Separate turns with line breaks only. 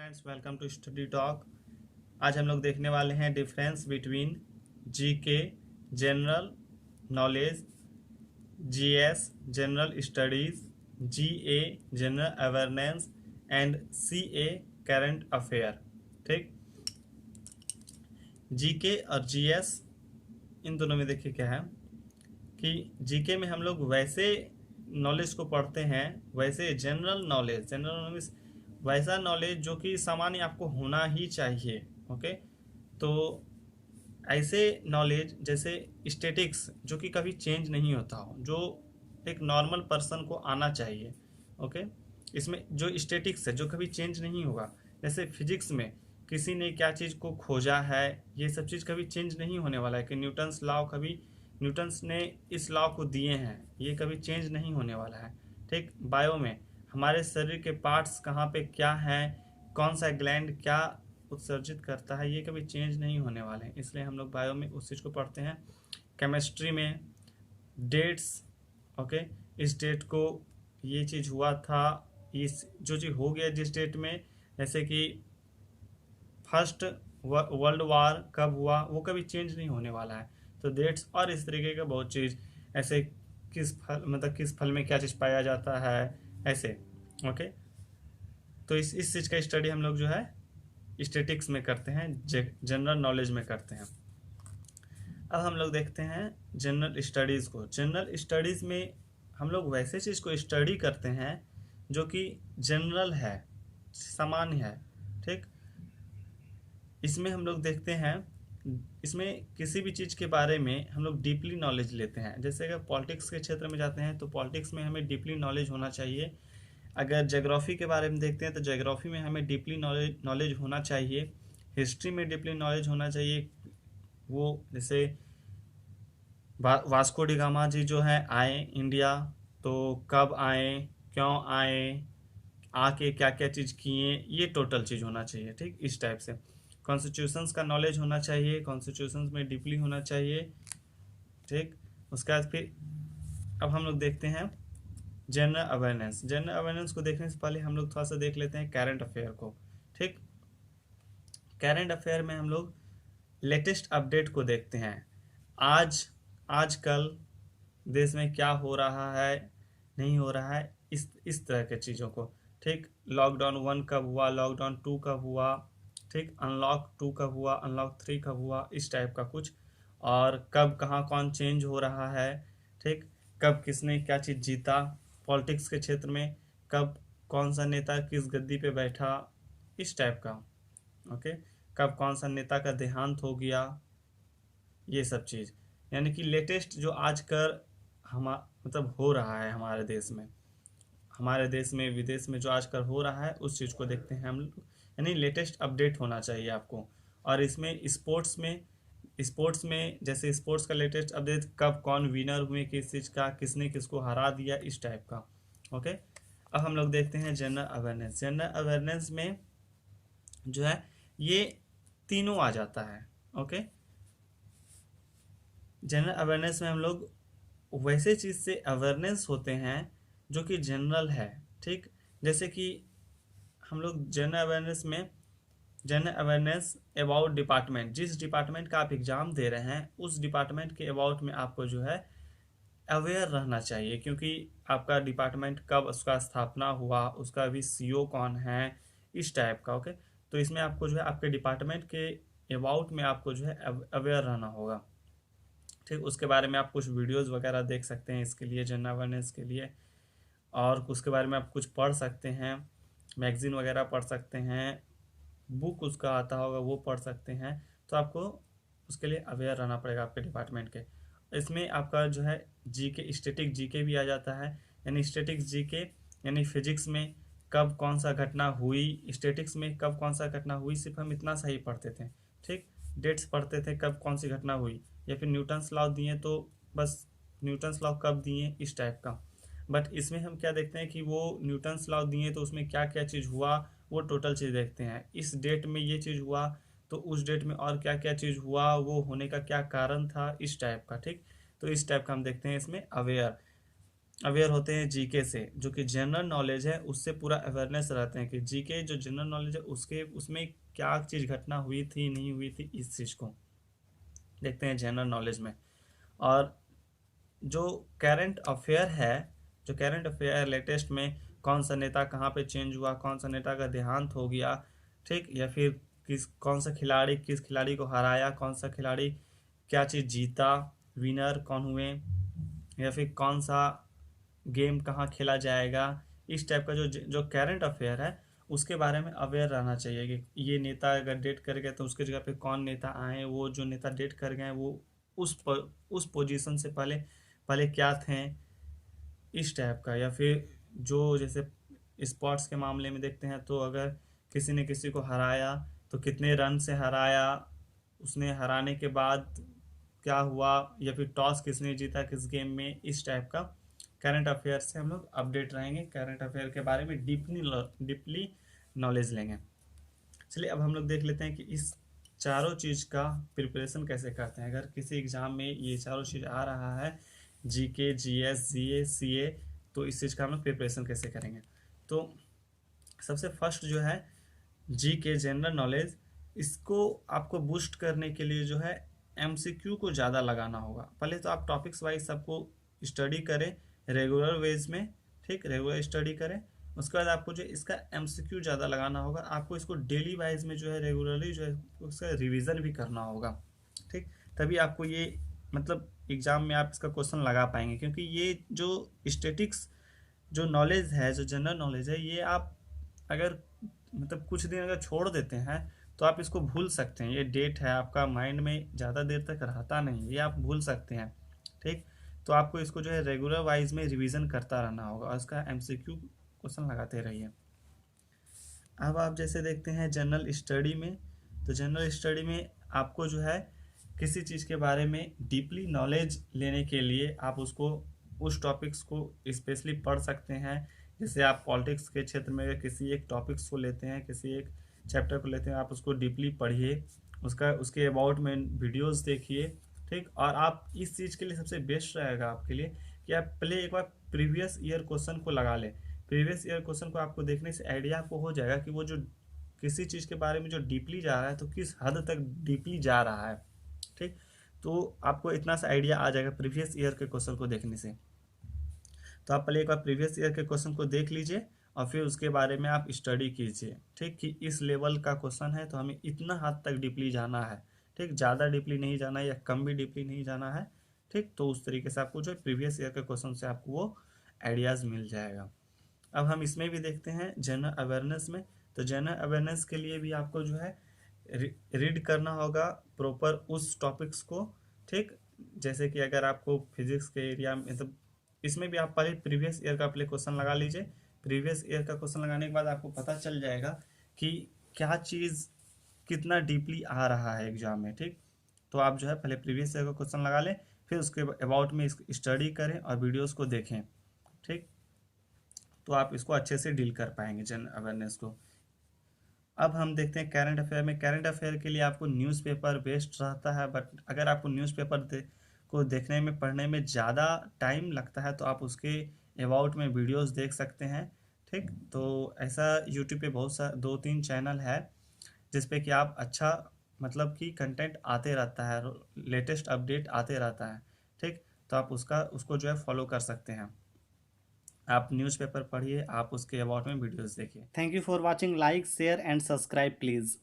Friends, welcome to study talk. आज हम लोग देखने वाले हैं difference between GK, general knowledge, GS, general studies, GA, general awareness and CA, current affair. ठीक, जीके और जीएस इन दोनों में देखिए क्या है कि जीके में हम लोग वैसे नॉलेज को पढ़ते हैं, वैसे जनरल नॉलेज वैसा नॉलेज जो कि सामान्य आपको होना ही चाहिए। ओके, तो ऐसे नॉलेज जैसे स्टैटिक्स जो कि कभी चेंज नहीं होता हो, जो एक नॉर्मल पर्सन को आना चाहिए। ओके, इसमें जो स्टैटिक्स है जो कभी चेंज नहीं होगा, जैसे फिजिक्स में किसी ने क्या चीज़ को खोजा है, ये सब चीज़ कभी चेंज नहीं होने वाला है कि न्यूटन्स लॉ कभी न्यूटन्स ने इस लॉ को दिए हैं, ये कभी चेंज नहीं होने वाला है। ठीक, बायो में हमारे शरीर के पार्ट्स कहाँ पे क्या हैं, कौन सा ग्लैंड क्या उत्सर्जित करता है, ये कभी चेंज नहीं होने वाले हैं, इसलिए हम लोग बायो में उस चीज़ को पढ़ते हैं। केमिस्ट्री में डेट्स, ओके, इस डेट को ये चीज़ हुआ था, इस जो चीज़ हो गया जिस डेट में, जैसे कि फर्स्ट वर्ल्ड वार कब हुआ, वो कभी चेंज नहीं होने वाला है। तो डेट्स और इस तरीके का बहुत चीज़, ऐसे किस फल मतलब किस फल में क्या चीज़ पाया जाता है, ऐसे। ओके, तो इस चीज़ का स्टडी हम लोग जो है स्टैटिक्स में करते हैं, जनरल नॉलेज में करते हैं। अब हम लोग देखते हैं जनरल स्टडीज़ को। जनरल स्टडीज़ में हम लोग वैसे चीज़ को स्टडी करते हैं जो कि जनरल है, सामान्य है। ठीक, इसमें हम लोग देखते हैं, इसमें किसी भी चीज़ के बारे में हम लोग डीपली नॉलेज लेते हैं। जैसे अगर पॉलिटिक्स के क्षेत्र में जाते हैं तो पॉलिटिक्स में हमें डीपली नॉलेज होना चाहिए। अगर ज्योग्राफी के बारे में देखते हैं तो ज्योग्राफी में हमें डीपली नॉलेज होना चाहिए। हिस्ट्री में डीपली नॉलेज होना चाहिए। वो जैसे वास्को डी गामा जी जो है आए इंडिया, तो कब आए, क्यों आए, आके क्या क्या चीज़ किए, ये टोटल चीज़ होना चाहिए। ठीक, इस टाइप से कॉन्स्टिट्यूशंस का नॉलेज होना चाहिए, कॉन्स्टिट्यूशंस में डीपली होना चाहिए। ठीक, उसके बाद फिर अब हम लोग देखते हैं जनरल अवेयरनेस। जनरल अवेयरनेस को देखने से पहले हम लोग थोड़ा सा देख लेते हैं करंट अफेयर को। ठीक, करंट अफेयर में हम लोग लेटेस्ट अपडेट को देखते हैं। आजकल देश में क्या हो रहा है, नहीं हो रहा है, इस तरह के चीज़ों को। ठीक, लॉकडाउन 1 कब हुआ, लॉकडाउन 2 कब हुआ, ठीक, अनलॉक 2 कब हुआ, अनलॉक 3 कब हुआ, इस टाइप का कुछ। और कब कहाँ कौन चेंज हो रहा है। ठीक, कब किसने क्या चीज़ जीता पॉलिटिक्स के क्षेत्र में, कब कौन सा नेता किस गद्दी पे बैठा, इस टाइप का। ओके, कब कौन सा नेता का देहांत हो गया, ये सब चीज़, यानी कि लेटेस्ट जो आजकल हम मतलब हो रहा है हमारे देश में विदेश में जो आजकल हो रहा है, उस चीज़ को देखते हैं हम लोग। यानी लेटेस्ट अपडेट होना चाहिए आपको। और इसमें स्पोर्ट्स में जैसे स्पोर्ट्स का लेटेस्ट अपडेट, कब कौन विनर हुए किस चीज़ का, किसने किसको हरा दिया, इस टाइप का। ओके, अब हम लोग देखते हैं जनरल अवेयरनेस। जनरल अवेयरनेस में जो है ये तीनों आ जाता है। ओके, जनरल अवेयरनेस में हम लोग वैसे चीज़ से अवेयरनेस होते हैं जो कि जनरल है। ठीक, जैसे कि हम लोग जनरल अवेयरनेस अबाउट डिपार्टमेंट, जिस डिपार्टमेंट का आप एग्ज़ाम दे रहे हैं उस डिपार्टमेंट के अबाउट में आपको जो है अवेयर रहना चाहिए, क्योंकि आपका डिपार्टमेंट कब उसका स्थापना हुआ, उसका भी सीईओ कौन है, इस टाइप का। ओके, तो इसमें आपको जो है आपके डिपार्टमेंट के अबाउट में आपको जो है अवेयर रहना होगा। ठीक, उसके बारे में आप कुछ वीडियोज़ वगैरह देख सकते हैं इसके लिए, जनरल अवेयरनेस के लिए। और उसके बारे में आप कुछ पढ़ सकते हैं, मैगज़ीन वगैरह पढ़ सकते हैं, बुक उसका आता होगा वो पढ़ सकते हैं। तो आपको उसके लिए अवेयर रहना पड़ेगा आपके डिपार्टमेंट के। इसमें आपका जो है जीके, स्टैटिक जीके भी आ जाता है। यानी स्टैटिक जीके यानी फिजिक्स में कब कौन सा घटना हुई, स्टैटिक्स में कब कौन सा घटना हुई, सिर्फ हम इतना सा ही पढ़ते थे। ठीक, डेट्स पढ़ते थे कब कौन सी घटना हुई, या फिर न्यूटन्स लॉ दिए तो बस न्यूटन्स लॉ कब दिए, इस टाइप का। बट इसमें हम क्या देखते हैं कि वो न्यूटन्स लॉ दिए तो उसमें क्या क्या चीज़ हुआ, वो टोटल चीज़ देखते हैं। इस डेट में ये चीज़ हुआ तो उस डेट में और क्या क्या चीज़ हुआ, वो होने का क्या कारण था, इस टाइप का। ठीक, तो इस टाइप का हम देखते हैं इसमें अवेयर। अवेयर होते हैं जीके से, जो कि जनरल नॉलेज है उससे पूरा अवेयरनेस रहते हैं कि जीके जो जनरल नॉलेज है उसके उसमें क्या चीज़ घटना हुई थी नहीं हुई थी, इस चीज़ को देखते हैं जनरल नॉलेज में। और जो करंट अफेयर है, जो करंट अफेयर लेटेस्ट में कौन सा नेता कहाँ पे चेंज हुआ, कौन सा नेता का देहांत हो गया, ठीक, या फिर कौन सा खिलाड़ी किस खिलाड़ी को हराया, कौन सा खिलाड़ी क्या चीज़ जीता, विनर कौन हुए, या फिर कौन सा गेम कहाँ खेला जाएगा, इस टाइप का जो जो करंट अफेयर है उसके बारे में अवेयर रहना चाहिए कि ये नेता अगर डेट कर गए तो उसके जगह पे कौन नेता आए, वो जो नेता डेट कर गए वो उस पोजीशन से पहले पहले क्या थे, इस टाइप का। या फिर जो जैसे स्पोर्ट्स के मामले में देखते हैं तो अगर किसी ने किसी को हराया तो कितने रन से हराया, उसने हराने के बाद क्या हुआ, या फिर टॉस किसने जीता किस गेम में, इस टाइप का करंट अफेयर से हम लोग अपडेट रहेंगे, करंट अफेयर के बारे में डीपली नॉलेज लेंगे। चलिए अब हम लोग देख लेते हैं कि इस चारों चीज़ का प्रिपरेशन कैसे करते हैं। अगर किसी एग्ज़ाम में ये चारों चीज़ आ रहा है, जीके, जीएस, जीए, सीए, तो इस चीज़ का हम लोग प्रिपरेशन कैसे करेंगे। तो सबसे फर्स्ट जो है जीके जनरल नॉलेज, इसको आपको बूस्ट करने के लिए जो है एमसीक्यू को ज़्यादा लगाना होगा। पहले तो आप टॉपिक्स वाइज सबको स्टडी करें रेगुलर वेज में, ठीक, रेगुलर स्टडी करें। उसके बाद आपको जो इसका एमसीक्यू ज़्यादा लगाना होगा, आपको इसको डेली वाइज में जो है रेगुलरली जो है उसका रिवीजन भी करना होगा, ठीक, तभी आपको ये मतलब एग्ज़ाम में आप इसका क्वेश्चन लगा पाएंगे। क्योंकि ये जो स्टेटिक्स जो नॉलेज है, जो जनरल नॉलेज है, ये आप अगर मतलब कुछ दिन अगर छोड़ देते हैं तो आप इसको भूल सकते हैं। ये डेट है आपका माइंड में ज़्यादा देर तक रहता नहीं, ये आप भूल सकते हैं, ठीक। तो आपको इसको जो है रेगुलर वाइज में रिवीजन करता रहना होगा और इसका एमसीक्यू क्वेश्चन लगाते रहिए। अब आप जैसे देखते हैं जनरल स्टडी में, तो जनरल स्टडी में आपको जो है किसी चीज़ के बारे में डीपली नॉलेज लेने के लिए आप उसको उस टॉपिक्स को स्पेशली पढ़ सकते हैं। जैसे आप पॉलिटिक्स के क्षेत्र में किसी एक टॉपिक्स को लेते हैं, किसी एक चैप्टर को लेते हैं, आप उसको डीपली पढ़िए, उसका उसके अबाउट में वीडियोस देखिए, ठीक। और आप इस चीज़ के लिए सबसे बेस्ट रहेगा आपके लिए कि आप पहले एक बार प्रीवियस ईयर क्वेश्चन को लगा लें। प्रीवियस ईयर क्वेश्चन को आपको देखने से आइडिया आपको हो जाएगा कि वो जो किसी चीज़ के बारे में जो डीपली जा रहा है तो किस हद तक डीपली जा रहा है, ठीक। तो आपको इतना सा आइडिया आ जाएगा प्रीवियस ईयर के क्वेश्चन को देखने से। तो आप पहले एक बार प्रीवियस ईयर के क्वेश्चन को देख लीजिए और फिर उसके बारे में आप स्टडी कीजिए, ठीक, कि इस लेवल का क्वेश्चन है तो हमें इतना हद तक डीपली जाना है, ठीक, ज़्यादा डीपली नहीं जाना है या कम भी डीपली नहीं जाना है, ठीक। तो उस तरीके से आपको जो है प्रीवियस ईयर के क्वेश्चन से आपको वो आइडियाज़ मिल जाएगा। अब हम इसमें भी देखते हैं जनरल अवेयरनेस में, तो जनरल अवेयरनेस के लिए भी आपको जो है रीड करना होगा प्रॉपर उस टॉपिक्स को, ठीक। जैसे कि अगर आपको फिजिक्स के एरिया में, मतलब इसमें भी आप पहले प्रीवियस ईयर का पहले क्वेश्चन लगा लीजिए। प्रीवियस ईयर का क्वेश्चन लगाने के बाद आपको पता चल जाएगा कि क्या चीज़ कितना डीपली आ रहा है एग्जाम में, ठीक। तो आप जो है पहले प्रीवियस ईयर का क्वेश्चन लगा लें, फिर उसके अबाउट में स्टडी करें और वीडियोस को देखें, ठीक। तो आप इसको अच्छे से डील कर पाएंगे जनरल अवेयरनेस को। अब हम देखते हैं करंट अफेयर में। करंट अफेयर के लिए आपको न्यूज़पेपर बेस्ट रहता है, बट अगर आपको न्यूज़पेपर को देखने में पढ़ने में ज़्यादा टाइम लगता है तो आप उसके अबाउट में वीडियोस देख सकते हैं, ठीक। तो ऐसा यूट्यूब पे बहुत सा 2-3 चैनल है जिस पे कि आप अच्छा मतलब कि कंटेंट आते रहता है, लेटेस्ट अपडेट आते रहता है, ठीक। तो आप उसको जो है फॉलो कर सकते हैं। आप न्यूज़पेपर पढ़िए, आप उसके अबाउट में वीडियोस देखिए। Thank you for watching, like share and subscribe please.